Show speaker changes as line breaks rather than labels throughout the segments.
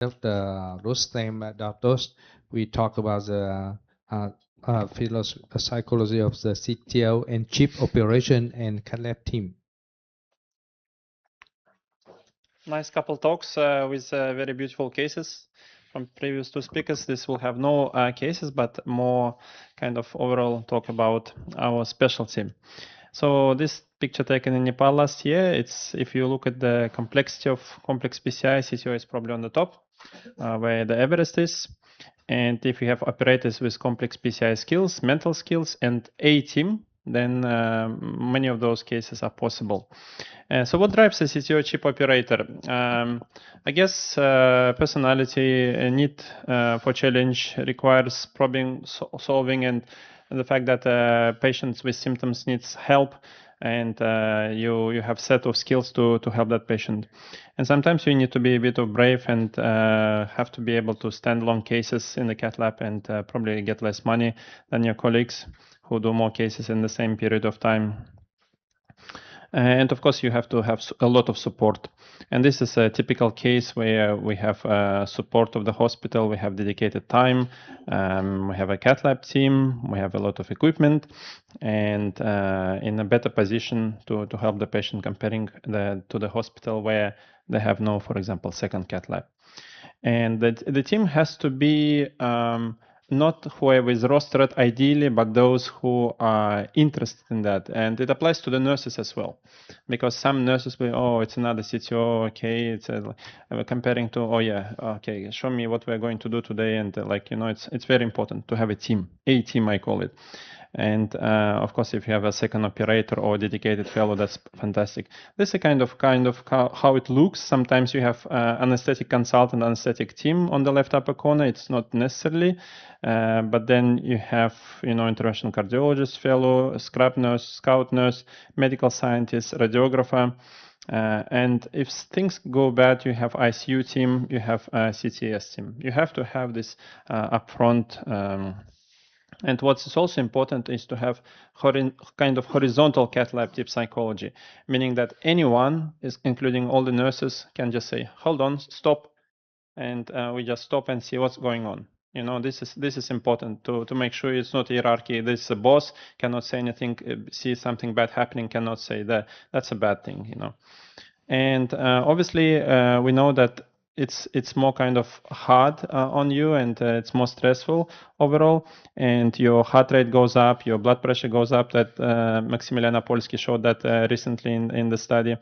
of the Rustem doctors, we talk about the psychology of the CTO and chief operation and cathlab team.
Nice couple talks with very beautiful cases from previous two speakers. This will have no cases, but more kind of overall talk about our specialty. So this picture taken in Nepal last year, it's if you look at the complexity of complex PCI, CTO is probably on the top, where the Everest is. And if you have operators with complex PCI skills, mental skills, and A team, then many of those cases are possible. So what drives a CTO chip operator? I guess personality, a need for challenge requires problem solving, and the fact that patients with symptoms needs help, and you have set of skills to help that patient. And sometimes you need to be a bit of brave and have to be able to stand long cases in the cath lab and probably get less money than your colleagues who do more cases in the same period of time. And of course, you have to have a lot of support. And this is a typical case where we have support of the hospital, we have dedicated time, we have a cath lab team, we have a lot of equipment, and in a better position to help the patient comparing to the hospital where they have no, for example, second cath lab. And the team has to be not whoever is rostered ideally, but those who are interested in that. And it applies to the nurses as well, because some nurses will, oh, it's another CTO, okay, it's comparing to, oh yeah, okay, show me what we're going to do today. And it's very important to have a team I call it. And of course, if you have a second operator or dedicated fellow, that's fantastic. This is a kind of how it looks. Sometimes you have anesthetic consultant, anesthetic team on the left upper corner. It's not necessarily, but then you have, interventional cardiologist fellow, scrub nurse, scout nurse, medical scientist, radiographer. And if things go bad, you have ICU team, you have CTS team. You have to have this upfront. And what's also important is to have kind of horizontal cath lab tip psychology, meaning that anyone, including all the nurses, can just say, hold on, stop, and we just stop and see what's going on. This is important to make sure it's not hierarchy. This is a boss, cannot say anything, see something bad happening, cannot say that. That's a bad thing, And obviously, we know that it's more kind of hard on you, and it's more stressful overall, and your heart rate goes up, your blood pressure goes up. That Maximilian Apolsky showed that recently in the study.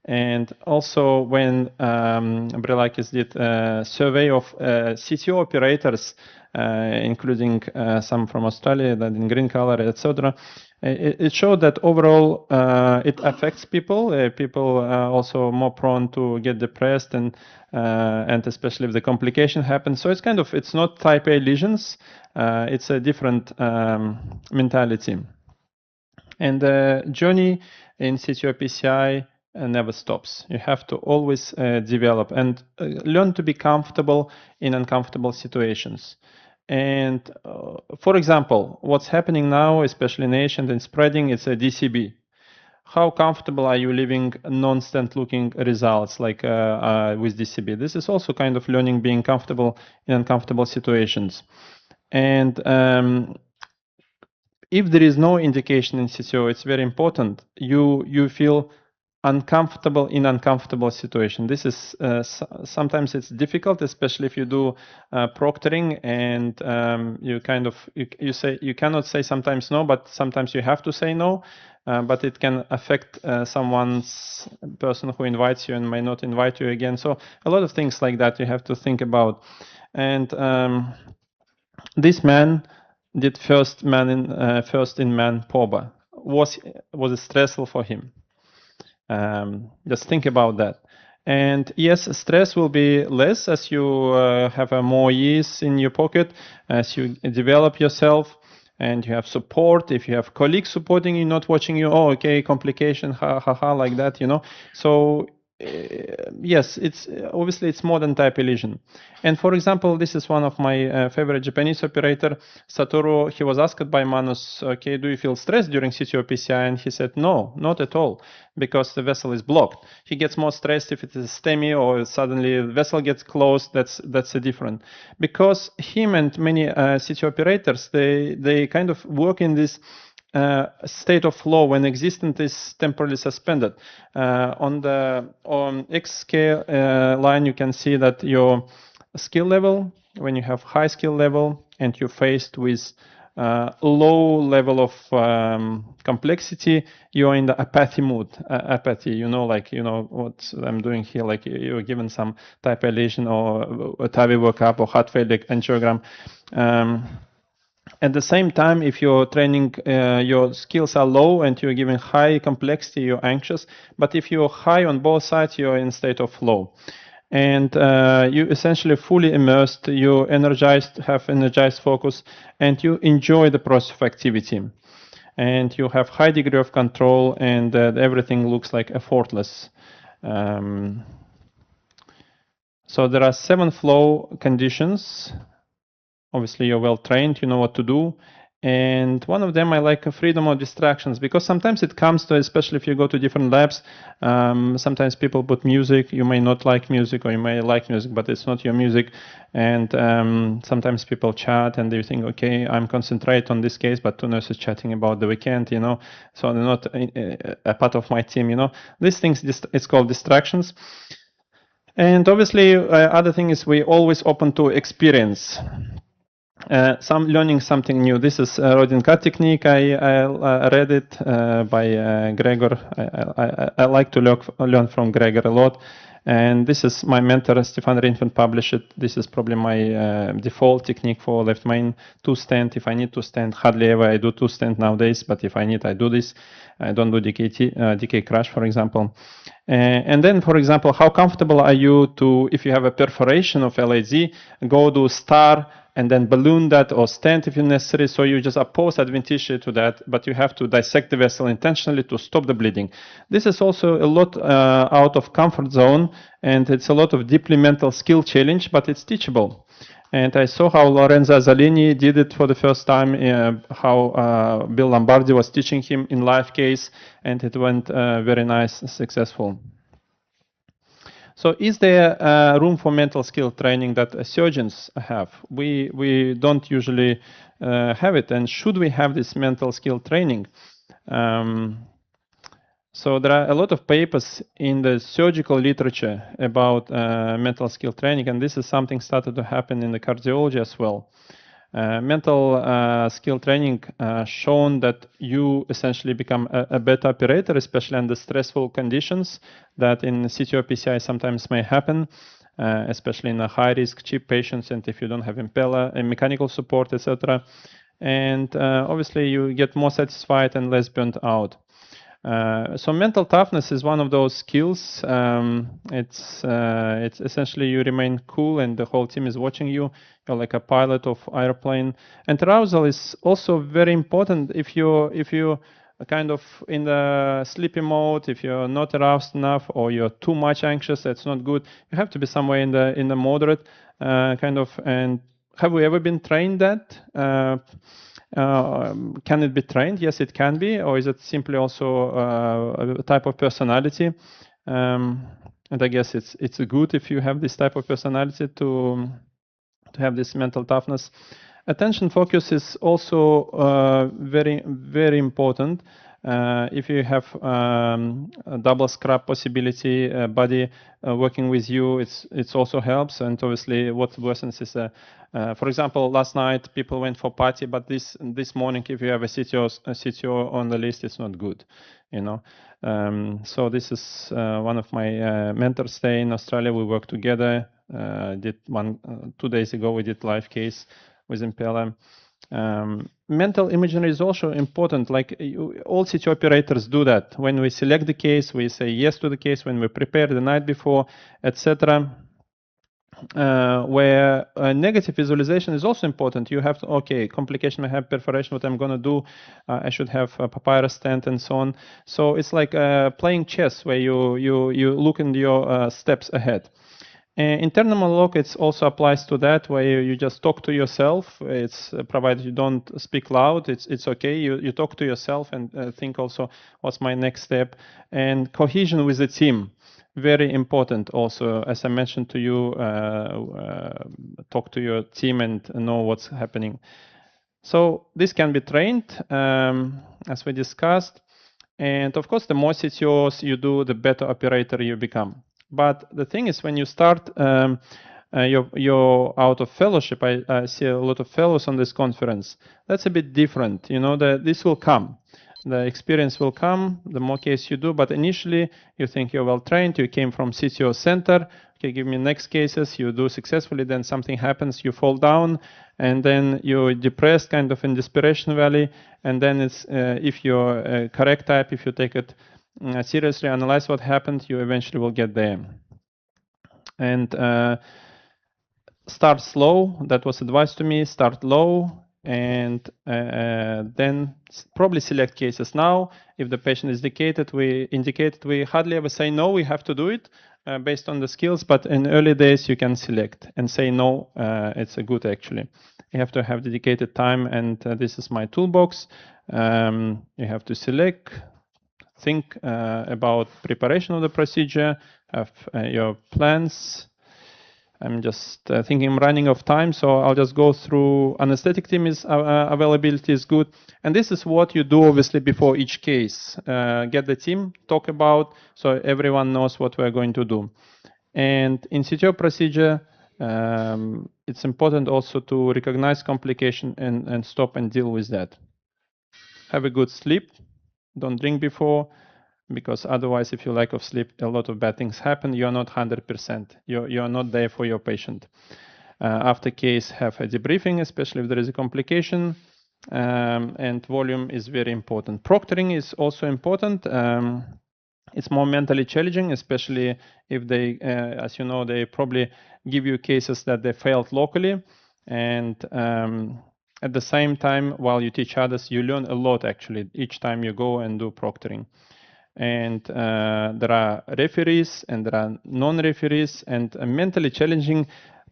And also when Brelakis did a survey of CTO operators, including some from Australia that in green color, etc., it showed that overall it affects people. People are also more prone to get depressed, and especially if the complication happens. So it's not type A lesions. It's a different mentality. And the journey in CTO PCI never stops. You have to always develop and learn to be comfortable in uncomfortable situations. And for example, what's happening now, especially in Asia and spreading, it's a DCB. How comfortable are you living non-stent looking results like with DCB? This is also kind of learning being comfortable in uncomfortable situations. And if there is no indication in CTO, it's very important. You feel uncomfortable in uncomfortable situation. This is sometimes it's difficult, especially if you do proctoring, and you say you cannot say sometimes no, but sometimes you have to say no. But it can affect someone's person who invites you and may not invite you again. So a lot of things like that you have to think about. And this man did first in man POBA. Was it stressful for him? Just think about that. And yes, stress will be less as you have more ease in your pocket, as you develop yourself, and you have support. If you have colleagues supporting you, not watching you, oh, okay, complication, ha ha ha, like that, So yes, it's obviously it's more than type A lesion. And for example, this is one of my favorite Japanese operator, Satoru. He was asked by Manus, okay, do you feel stressed during CTO PCI? And he said, no, not at all, because the vessel is blocked. He gets more stressed if it is STEMI or suddenly the vessel gets closed. That's a different. Because him and many CTO operators, they kind of work in this state of flow when existent is temporarily suspended. On the X scale line, you can see that your skill level, when you have high skill level and you're faced with low level of complexity, you're in the apathy mode. Apathy, like what I'm doing here, like you're given some type A lesion or a TAVI workup or heart failure angiogram. At the same time, if you're training, your skills are low and you're giving high complexity, you're anxious. But if you're high on both sides, you're in state of flow. And you essentially fully immersed, you're energized, have energized focus, and you enjoy the process of activity. And you have high degree of control, and everything looks like effortless. So there are 7 flow conditions. Obviously, you're well trained, you know what to do. And one of them I like freedom of distractions, because sometimes it comes to, especially if you go to different labs, sometimes people put music. You may not like music, or you may like music, but it's not your music. And sometimes people chat and they think, okay, I'm concentrate on this case, but 2 nurses chatting about the weekend, so they're not a part of my team, These things, it's called distractions. And obviously, other thing is we always open to experience. Some learning something new. This is Rodin cut technique. I read it by Gregor. I like to learn from Gregor a lot. And this is my mentor, Stefan Rinfen, published it. This is probably my default technique for left main. 2 stand. If I need to stand, hardly ever I do 2 stand nowadays. But if I need, I do this. I don't do decay crash, for example. And then, for example, how comfortable are you to, if you have a perforation of LAZ, go to star and then balloon that or stent if necessary. So you just oppose adventitious to that, but you have to dissect the vessel intentionally to stop the bleeding. This is also a lot out of comfort zone, and it's a lot of deeply mental skill challenge, but it's teachable. And I saw how Lorenzo Azzolini did it for the first time, how Bill Lombardi was teaching him in live case, and it went very nice, successful. So is there room for mental skill training that surgeons have? We don't usually have it. And should we have this mental skill training? So there are a lot of papers in the surgical literature about mental skill training, and this is something started to happen in the cardiology as well. Mental skill training shown that you essentially become a better operator, especially under stressful conditions that in CTO PCI sometimes may happen, especially in a high-risk CHIP patients, and if you don't have impeller and mechanical support, etc. And obviously you get more satisfied and less burnt out. So mental toughness is one of those skills. It's essentially you remain cool and the whole team is watching you. You're like a pilot of airplane. And arousal is also very important. If you kind of in the sleepy mode, if you're not aroused enough or you're too much anxious, that's not good. You have to be somewhere in the moderate kind of. And have we ever been trained that? Can it be trained? Yes, it can be. Or is it simply also a type of personality? And I guess it's good if you have this type of personality to have this mental toughness. Attention focus is also very, very important. If you have a double scrub possibility, body working with you, it's also helps. And obviously, what worsens is, for example, last night people went for party, but this morning, if you have a CTO on the list, it's not good, So this is one of my mentors stay in Australia. We work together. Did 2 days ago we did live case with Impella. Mental imagery is also important. Like all CTO operators do that. When we select the case, we say yes to the case. When we prepare the night before, etc. where negative visualization is also important. You have to, okay, complication may have perforation, what I'm going to do, I should have a papyrus stand and so on. So it's like playing chess, where you look in your steps ahead. Internal monologue, it also applies to that, where you just talk to yourself. It's provided you don't speak loud, it's okay. You talk to yourself and think also, what's my next step? And cohesion with the team, very important also. As I mentioned to you, talk to your team and know what's happening. So this can be trained, as we discussed. And of course, the more CTOs you do, the better operator you become. But the thing is, when you start you're out of fellowship, I see a lot of fellows on this conference. That's a bit different. You know, that this will come. The experience will come, the more case you do. But initially, you think you're well trained, you came from CTO center. Okay, give me next cases, you do successfully, then something happens, you fall down, and then you're depressed, kind of in desperation valley. And then it's if you're a correct type, if you take it seriously, analyze what happened, you eventually will get there. And start slow. That was advice to me. Start low, and then probably select cases. Now, if the patient is indicated, we hardly ever say no. We have to do it based on the skills. But in early days, you can select and say no. It's a good actually. You have to have dedicated time, and this is my toolbox. You have to select. Think about preparation of the procedure. Have your plans. I'm just thinking I'm running out of time, so I'll just go through. Anesthetic team is availability is good, and this is what you do obviously before each case. Get the team, talk about, so everyone knows what we're going to do. And in CTO procedure, it's important also to recognize complication and stop and deal with that. Have a good sleep. Don't drink before, because otherwise, if you lack of sleep, a lot of bad things happen. You're not 100%. You're not there for your patient. After case, have a debriefing, especially if there is a complication. And volume is very important. Proctoring is also important. It's more mentally challenging, especially if they, as you know, they probably give you cases that they failed locally. And at the same time, while you teach others, you learn a lot actually each time you go and do proctoring. And there are referees and there are non-referees, and mentally challenging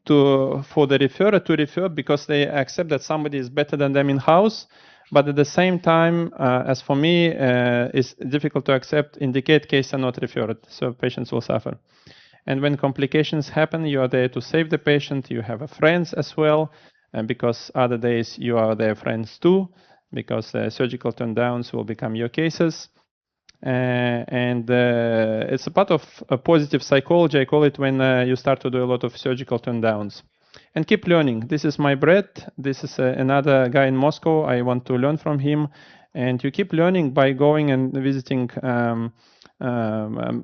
for the referrer to refer, because they accept that somebody is better than them in-house. But at the same time, as for me, it's difficult to accept indicate case and not referred, so patients will suffer. And when complications happen, you are there to save the patient. You have friends as well, because other days you are their friends too, because surgical turndowns will become your cases. And it's a part of a positive psychology. I call it when you start to do a lot of surgical turndowns. And keep learning. This is my bread. This is another guy in Moscow. I want to learn from him. And you keep learning by going and visiting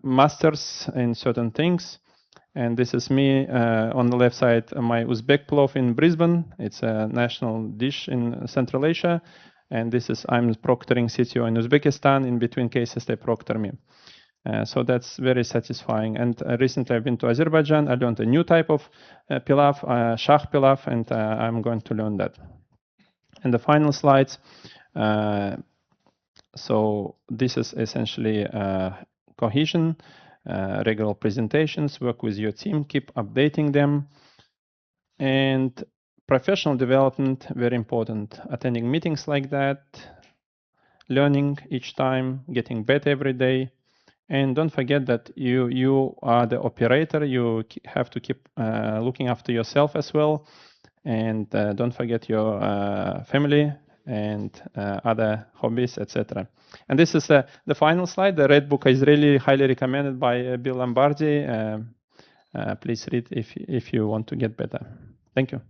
masters in certain things. And this is me on the left side, my Uzbek plov in Brisbane. It's a national dish in Central Asia. And this is, I'm proctoring CTO in Uzbekistan. In between cases, they proctor me. So that's very satisfying. And recently I've been to Azerbaijan. I learned a new type of pilaf, shah pilaf, and I'm going to learn that. And the final slides. So this is essentially cohesion, regular presentations, work with your team, keep updating them. And professional development, very important. Attending meetings like that, learning each time, getting better every day. And don't forget that you are the operator. You have to keep looking after yourself as well. And don't forget your family and other hobbies, etc. And this is the final slide. The red book is really highly recommended by Bill Lombardi. Please read if you want to get better. Thank you.